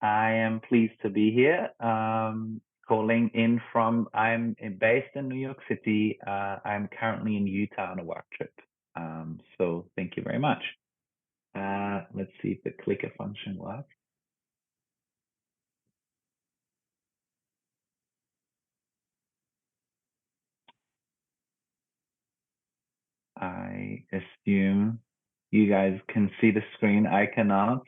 I am pleased to be here. Calling in from, I'm based in New York City. I'm currently in Utah on a work trip. So thank you very much. Let's see if the clicker function works. I assume you guys can see the screen. I cannot.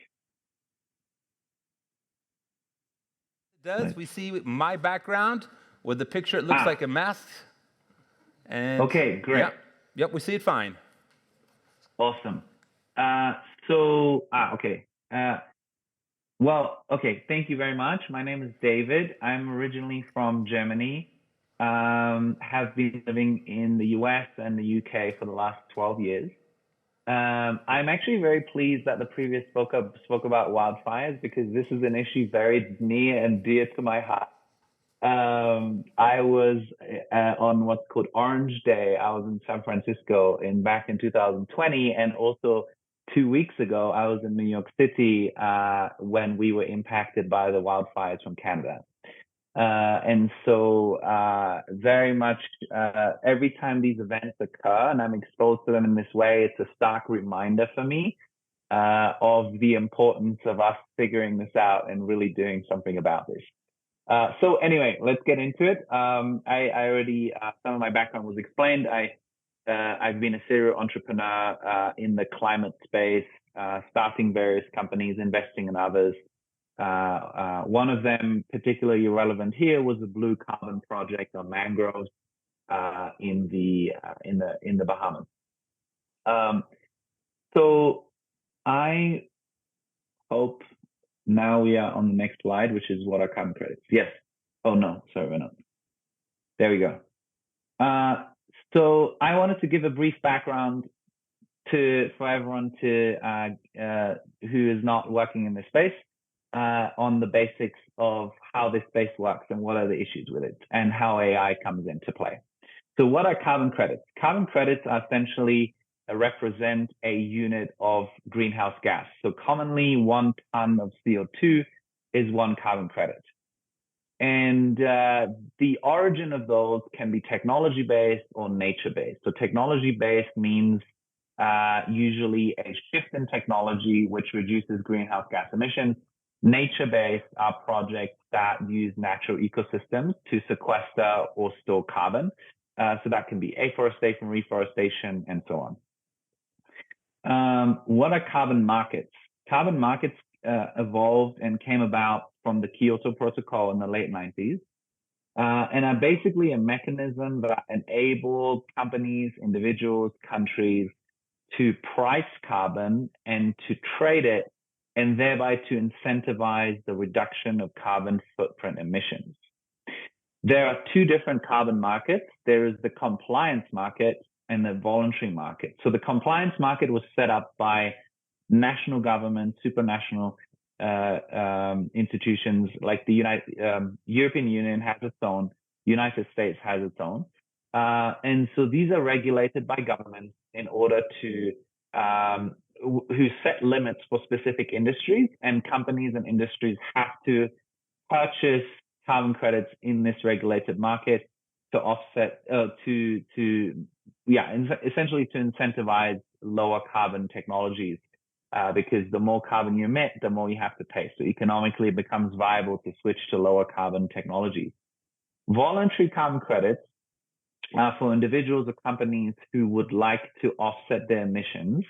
It does. We see my background with the picture. It looks like a mask. And okay, great. Yep, we see it fine. Awesome. Okay. Okay. Thank you very much. My name is David. I'm originally from Germany. Have been living in the US and the UK for the last 12 years. I'm actually very pleased that the previous spoke about wildfires because this is an issue very near and dear to my heart. I was on what's called Orange Day. I was in San Francisco back in 2020, and also 2 weeks ago, I was in New York City when we were impacted by the wildfires from Canada. And so very much every time these events occur and I'm exposed to them in this way, it's a stark reminder for me of the importance of us figuring this out and really doing something about this. So anyway, let's get into it. I already, some of my background was explained. I've been a serial entrepreneur in the climate space, starting various companies, investing in others. One of them particularly relevant here was the Blue Carbon Project on mangroves in the Bahamas. So I hope now we are on the next slide, which is what are carbon credits. Yes. Oh no, sorry, we're not. There we go. So I wanted to give a brief background for everyone who is not working in this space. On the basics of how this space works and what are the issues with it and how AI comes into play. So what are carbon credits? Carbon credits are essentially represent a unit of greenhouse gas. So commonly 1 ton of CO2 is 1 carbon credit. And the origin of those can be technology-based or nature-based. So technology-based means usually a shift in technology which reduces greenhouse gas emissions. Nature-based are projects that use natural ecosystems to sequester or store carbon. So that can be afforestation, reforestation, and so on. What are carbon markets? Carbon markets evolved and came about from the Kyoto Protocol in the late 90s and are basically a mechanism that enabled companies, individuals, countries to price carbon and to trade it and thereby to incentivize the reduction of carbon footprint emissions. There are 2 different carbon markets. There is the compliance market and the voluntary market. So the compliance market was set up by national government, supranational institutions like the European Union has its own, United States has its own. And so these are regulated by governments in order to who set limits for specific industries, and companies and industries have to purchase carbon credits in this regulated market to offset, essentially to incentivize lower carbon technologies, because the more carbon you emit, the more you have to pay. So economically, it becomes viable to switch to lower carbon technologies. Voluntary carbon credits are for individuals or companies who would like to offset their emissions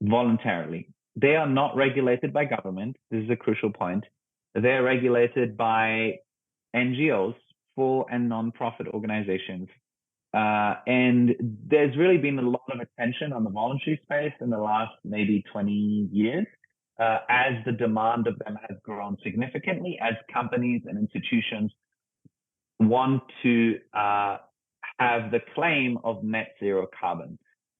voluntarily. They are not regulated by government. This is a crucial point. They're regulated by NGOs, full and non-profit organizations. And there's really been a lot of attention on the voluntary space in the last maybe 20 years, as the demand of them has grown significantly, as companies and institutions want to have the claim of net zero carbon.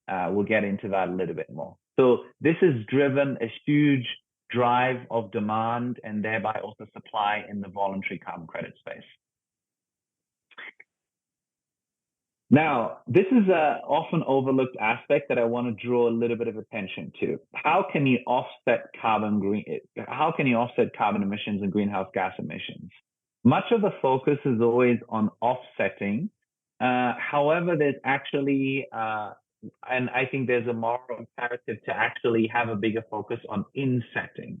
We'll get into that a little bit more. So this has driven a huge drive of demand and thereby also supply in the voluntary carbon credit space. Now, this is a often overlooked aspect that I want to draw a little bit of attention to. How can you offset how can you offset carbon emissions and greenhouse gas emissions? Much of the focus is always on offsetting. However, there's actually, and I think there's a moral imperative to actually have a bigger focus on insetting.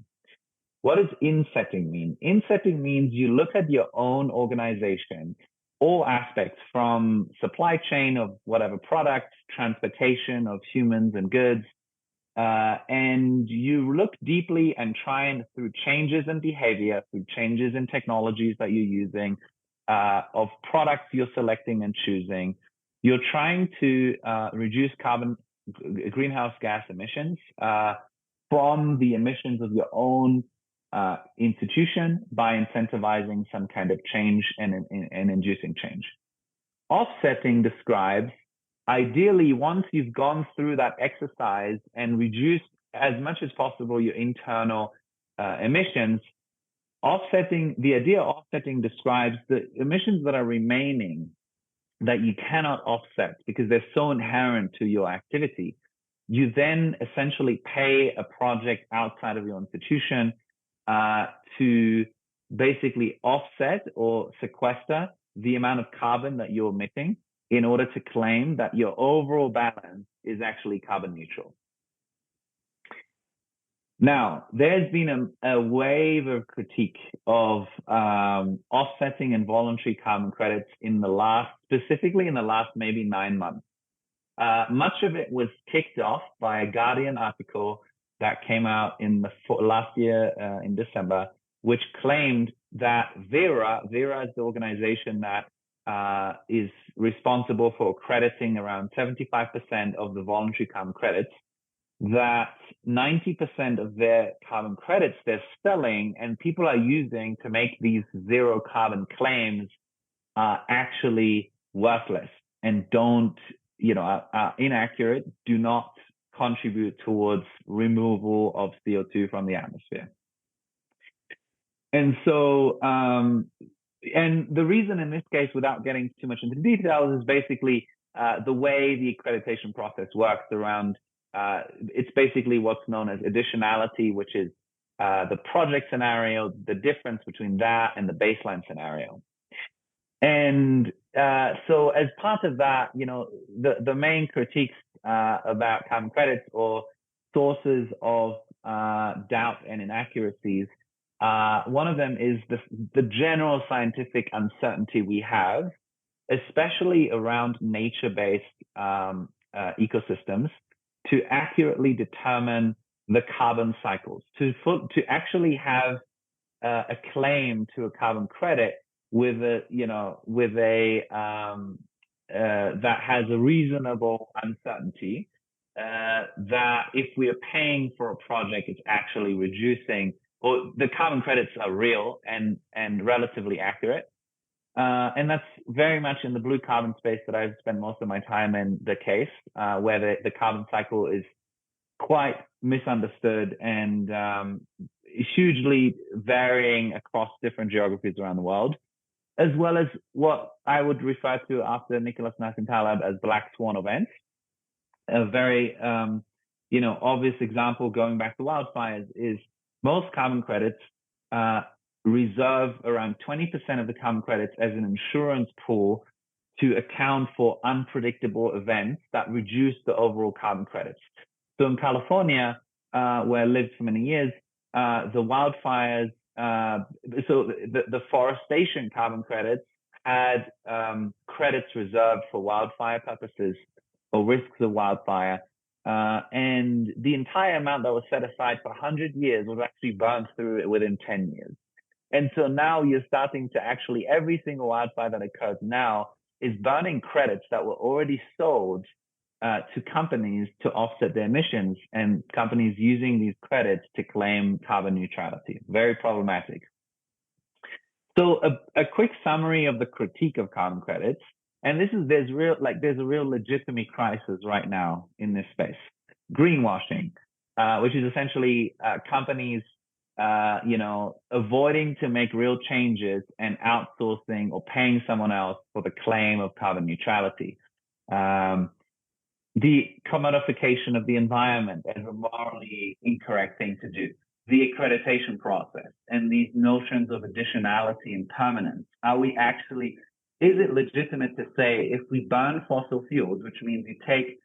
What does insetting mean? Insetting means you look at your own organization, all aspects from supply chain of whatever products, transportation of humans and goods, and you look deeply and try and through changes in behavior, through changes in technologies that you're using, of products you're selecting and choosing, you're trying to reduce greenhouse gas emissions from the emissions of your own institution by incentivizing some kind of change and inducing change. Offsetting describes, ideally, once you've gone through that exercise and reduced as much as possible your internal emissions, the idea of offsetting describes the emissions that are remaining that you cannot offset because they're so inherent to your activity. You then essentially pay a project outside of your institution to basically offset or sequester the amount of carbon that you're emitting in order to claim that your overall balance is actually carbon neutral. Now, there's been a wave of critique of offsetting and voluntary carbon credits specifically in the last maybe 9 months. Much of it was kicked off by a Guardian article that came out in last year in December, which claimed that Vera is the organization that is responsible for accrediting around 75% of the voluntary carbon credits, that 90% of their carbon credits they're selling and people are using to make these zero carbon claims are actually worthless and are inaccurate, do not contribute towards removal of CO2 from the atmosphere. And so, and the reason in this case, without getting too much into details, is basically the way the accreditation process works around, it's basically what's known as additionality, which is the project scenario, the difference between that and the baseline scenario. And so as part of that, the main critiques about carbon credits or sources of doubt and inaccuracies, one of them is the general scientific uncertainty we have, especially around nature-based ecosystems, to accurately determine the carbon cycles, to actually have a claim to a carbon credit with that has a reasonable uncertainty, that if we are paying for a project, it's actually reducing, or the carbon credits are real and relatively accurate. And that's very much in the blue carbon space that I've spent most of my time in the case, where the carbon cycle is quite misunderstood and hugely varying across different geographies around the world, as well as what I would refer to after Nicholas Nassim Taleb as black swan events. A very obvious example going back to wildfires is most carbon credits reserve around 20% of the carbon credits as an insurance pool to account for unpredictable events that reduce the overall carbon credits. So in California, where I lived for many years, the wildfires, so the forestation carbon credits had credits reserved for wildfire purposes or risks of wildfire. And the entire amount that was set aside for 100 years was actually burned through it within 10 years. And so now you're starting to actually, every single wildfire that occurs now is burning credits that were already sold to companies to offset their emissions, and companies using these credits to claim carbon neutrality. Very problematic. So a quick summary of the critique of carbon credits, and there's a real legitimate crisis right now in this space. Greenwashing, which is essentially companies avoiding to make real changes and outsourcing or paying someone else for the claim of carbon neutrality. The commodification of the environment as a morally incorrect thing to do, the accreditation process, and these notions of additionality and permanence. Is it legitimate to say if we burn fossil fuels, which means you take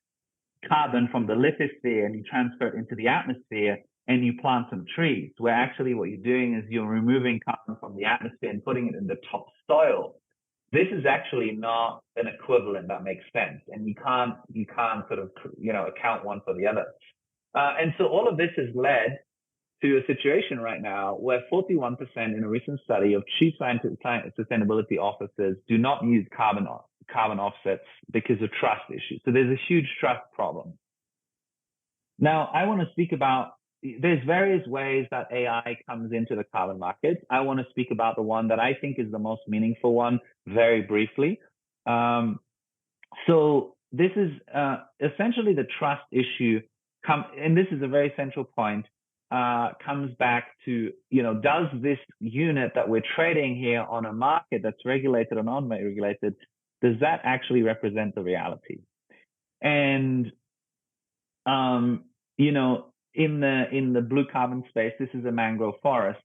carbon from the lithosphere and you transfer it into the atmosphere and you plant some trees, where actually what you're doing is you're removing carbon from the atmosphere and putting it in the topsoil? This is actually not an equivalent that makes sense, and you can't sort of account one for the other. And so all of this has led to a situation right now where 41% in a recent study of chief scientific sustainability officers do not use carbon offsets because of trust issues. So there's a huge trust problem. Now, I want to speak about, there's various ways that AI comes into the carbon market. I want to speak about the one that I think is the most meaningful one very briefly. So this is essentially the trust issue, and this is a very central point, comes back to, does this unit that we're trading here on a market that's regulated or non-regulated, does that actually represent the reality? And, in the blue carbon space, this is a mangrove forest.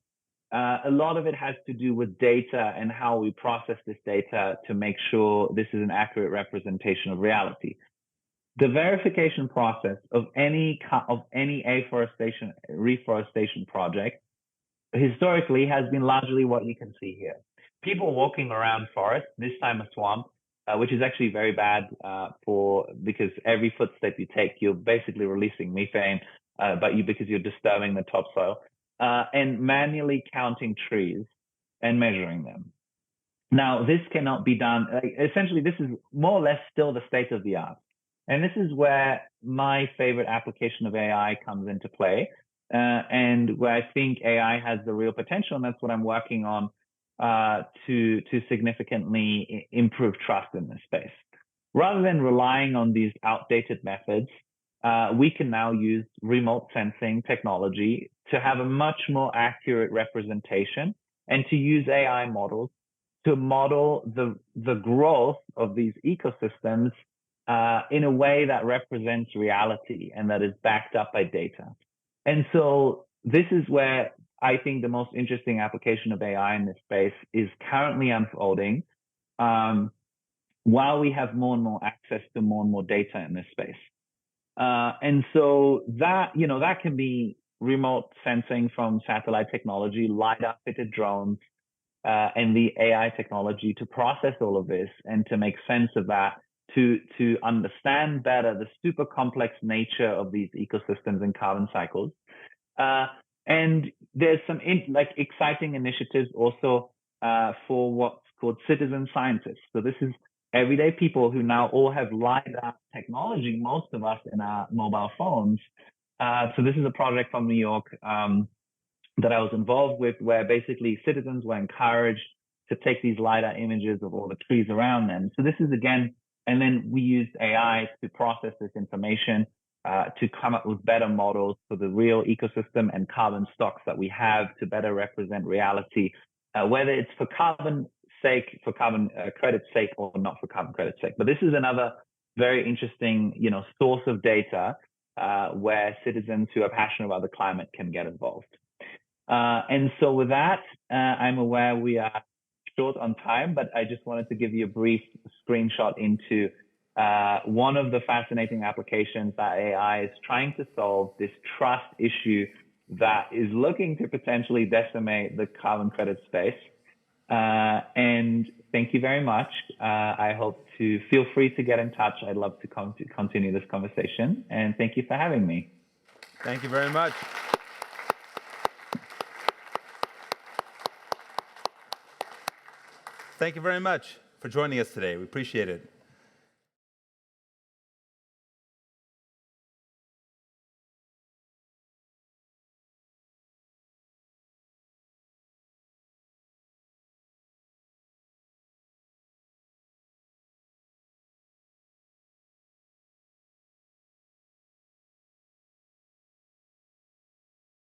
A lot of it has to do with data and how we process this data to make sure this is an accurate representation of reality. The verification process of any reforestation project historically has been largely what you can see here. People walking around forest, this time a swamp, which is actually very bad because every footstep you take, you're basically releasing methane, because you're disturbing the topsoil, and manually counting trees and measuring them. Now, this cannot be done. Essentially, this is more or less still the state of the art. And this is where my favorite application of AI comes into play, and where I think AI has the real potential, and that's what I'm working on to significantly improve trust in this space. Rather than relying on these outdated methods, we can now use remote sensing technology to have a much more accurate representation and to use AI models to model the growth of these ecosystems in a way that represents reality and that is backed up by data. And so this is where I think the most interesting application of AI in this space is currently unfolding, while we have more and more access to more and more data in this space. And so that can be remote sensing from satellite technology, LiDAR-fitted drones, and the AI technology to process all of this and to make sense of that, to understand better the super complex nature of these ecosystems and carbon cycles. And there's some exciting initiatives also for what's called citizen scientists. So this is everyday people who now all have LiDAR technology, most of us in our mobile phones. So this is a project from New York that I was involved with, where basically citizens were encouraged to take these LiDAR images of all the trees around them. So this is again, and then we used AI to process this information to come up with better models for the real ecosystem and carbon stocks that we have to better represent reality, whether it's for carbon credit's sake or not for carbon credit's sake. But this is another very interesting, source of data where citizens who are passionate about the climate can get involved. And so with that, I'm aware we are short on time, but I just wanted to give you a brief screenshot into one of the fascinating applications that AI is trying to solve, this trust issue that is looking to potentially decimate the carbon credit space. And thank you very much. I hope to feel free to get in touch. I'd love to continue this conversation. And thank you for having me. Thank you very much. Thank you very much for joining us today. We appreciate it.